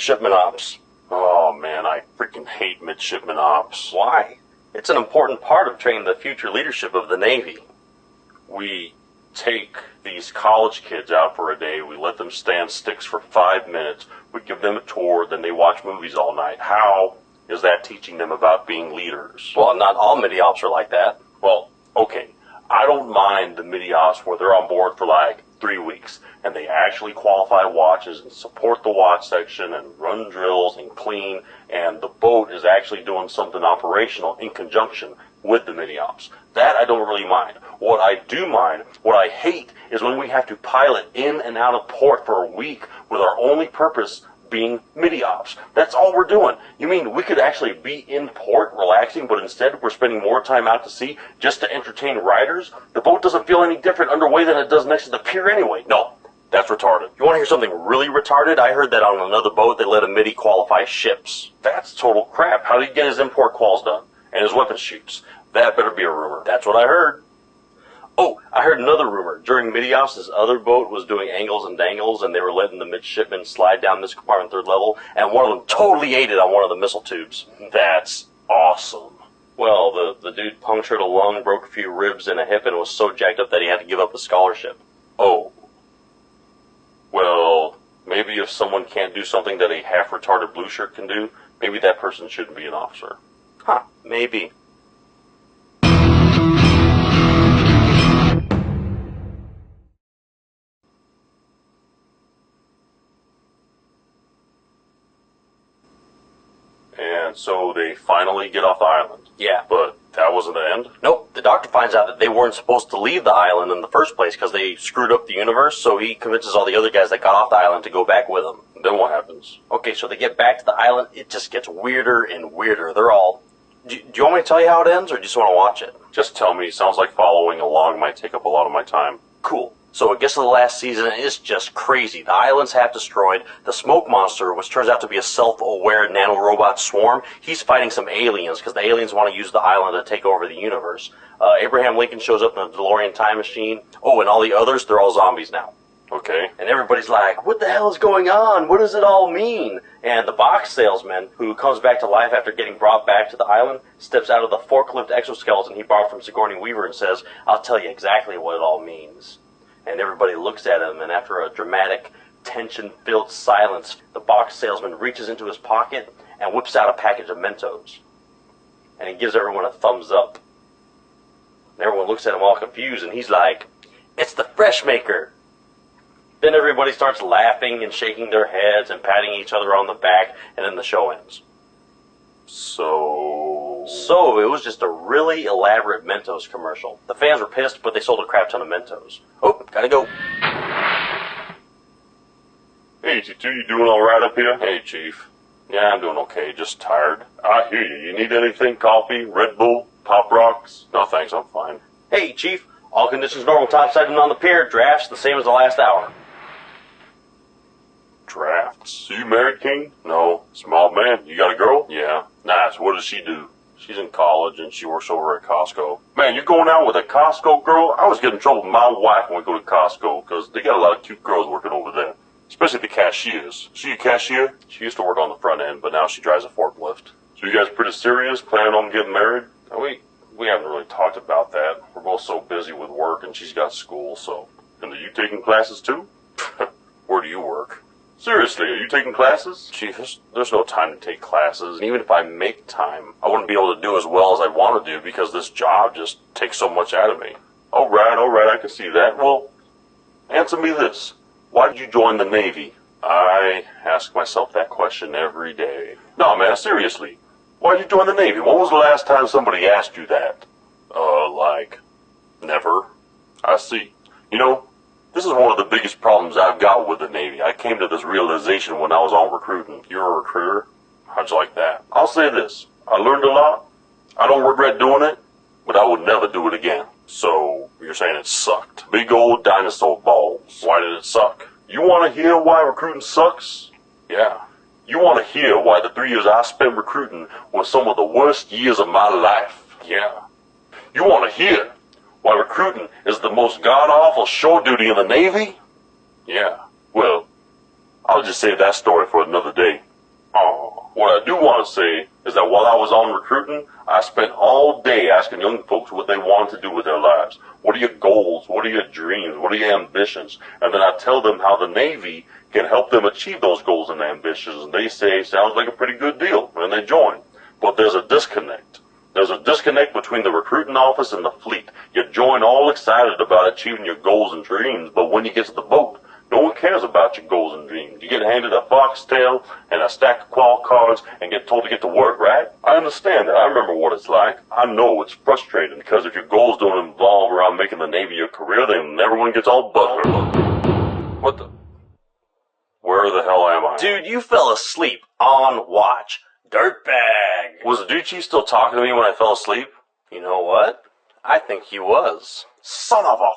midshipman ops. Oh man, I freaking hate midshipman ops. Why? It's an important part of training the future leadership of the Navy. We take these college kids out for a day, we let them stand sticks for 5 minutes, we give them a tour, then they watch movies all night. How is that teaching them about being leaders? Well, not all midi-ops are like that. Well, okay, I don't mind the midi-ops where they're on board for like 3 weeks, and they actually qualify watches and support the watch section and run drills and clean, and the boat is actually doing something operational in conjunction with the midi-ops. That I don't really mind. What I do mind, what I hate, is when we have to pilot in and out of port for a week with our only purpose being midi-ops. That's all we're doing. You mean we could actually be in port relaxing, but instead we're spending more time out to sea just to entertain riders? The boat doesn't feel any different underway than it does next to the pier anyway. No, that's retarded. You want to hear something really retarded? I heard that on another boat they let a midi qualify ships. That's total crap. How did he get his import quals done? And his weapons shoots? That better be a rumor. That's what I heard. Oh, I heard another rumor. During midi-ops, this other boat was doing angles and dangles, and they were letting the midshipmen slide down this compartment third level, and one of them totally ate it on one of the missile tubes. That's awesome. Well, the dude punctured a lung, broke a few ribs and a hip, and was so jacked up that he had to give up his scholarship. Oh. Well, maybe if someone can't do something that a half-retarded blue shirt can do, maybe that person shouldn't be an officer. Huh, maybe. And so they finally get off the island. Yeah. But that wasn't the end? Nope. The doctor finds out that they weren't supposed to leave the island in the first place because they screwed up the universe, so he convinces all the other guys that got off the island to go back with him. Then what happens? Okay, so they get back to the island. It just gets weirder and weirder. They're all... Do you want me to tell you how it ends, or do you just want to watch it? Just tell me. Sounds like following along might take up a lot of my time. Cool. So it gets to the last season, and it's just crazy. The island's half destroyed. The smoke monster, which turns out to be a self-aware nanorobot swarm, he's fighting some aliens, because the aliens want to use the island to take over the universe. Abraham Lincoln shows up in a DeLorean time machine. Oh, and all the others, they're all zombies now. Okay. And everybody's like, what the hell is going on? What does it all mean? And the box salesman, who comes back to life after getting brought back to the island, steps out of the forklift exoskeleton he borrowed from Sigourney Weaver and says, I'll tell you exactly what it all means. And everybody looks at him, and after a dramatic, tension-filled silence, the box salesman reaches into his pocket and whips out a package of Mentos. And he gives everyone a thumbs up. And everyone looks at him all confused, and he's like, it's the Fresh Maker! Then everybody starts laughing and shaking their heads and patting each other on the back, and then the show ends. So it was just a really elaborate Mentos commercial. The fans were pissed, but they sold a crap ton of Mentos. Oh, gotta go. Hey, T2, you doing all right up here? Hey, Chief. Yeah, I'm doing okay, just tired. I hear you. You need anything? Coffee? Red Bull? Pop Rocks? No, thanks, I'm fine. Hey, Chief. All conditions normal topside and on the pier. Drafts the same as the last hour. Drafts? You married, King? No. Small man. You got a girl? Yeah. Nice. What does she do? She's in college, and she works over at Costco. Man, you're going out with a Costco girl? I was getting in trouble with my wife when we go to Costco, because they got a lot of cute girls working over there. Especially the cashiers. She a cashier? She used to work on the front end, but now she drives a forklift. So you guys pretty serious? Planning on getting married? We haven't really talked about that. We're both so busy with work, and she's got school, so... And are you taking classes, too? Where do you work? Seriously, are you taking classes? Chief, there's no time to take classes. And even if I make time, I wouldn't be able to do as well as I want to do because this job just takes so much out of me. All right, I can see that. Well, answer me this. Why did you join the Navy? I ask myself that question every day. No, man, seriously. Why did you join the Navy? When was the last time somebody asked you that? Never. I see. You know, this is one of the biggest problems I've got with the Navy. I came to this realization when I was on recruiting. You're a recruiter? How'd you like that? I'll say this. I learned a lot. I don't regret doing it, but I would never do it again. So, you're saying it sucked. Big old dinosaur balls. Why did it suck? You want to hear why recruiting sucks? Yeah. You want to hear why the 3 years I spent recruiting were some of the worst years of my life? Yeah. You want to hear why recruiting is the most god-awful shore duty in the Navy? Yeah. Well, I'll just save that story for another day. What I do want to say is that while I was on recruiting, I spent all day asking young folks what they wanted to do with their lives. What are your goals? What are your dreams? What are your ambitions? And then I tell them how the Navy can help them achieve those goals and ambitions. And they say, sounds like a pretty good deal, and they join. But there's a disconnect. There's a disconnect between the recruiting office and the fleet. You join all excited about achieving your goals and dreams, but when you get to the boat, no one cares about your goals and dreams. You get handed a foxtail and a stack of qual cards and get told to get to work, right? I understand that. I remember what it's like. I know it's frustrating because if your goals don't involve around making the Navy your career, then everyone gets all butthurt. What the? Where the hell am I? Dude, you fell asleep on watch. Dirtbag. Was the dude chief still talking to me when I fell asleep? You know what? I think he was. Son of a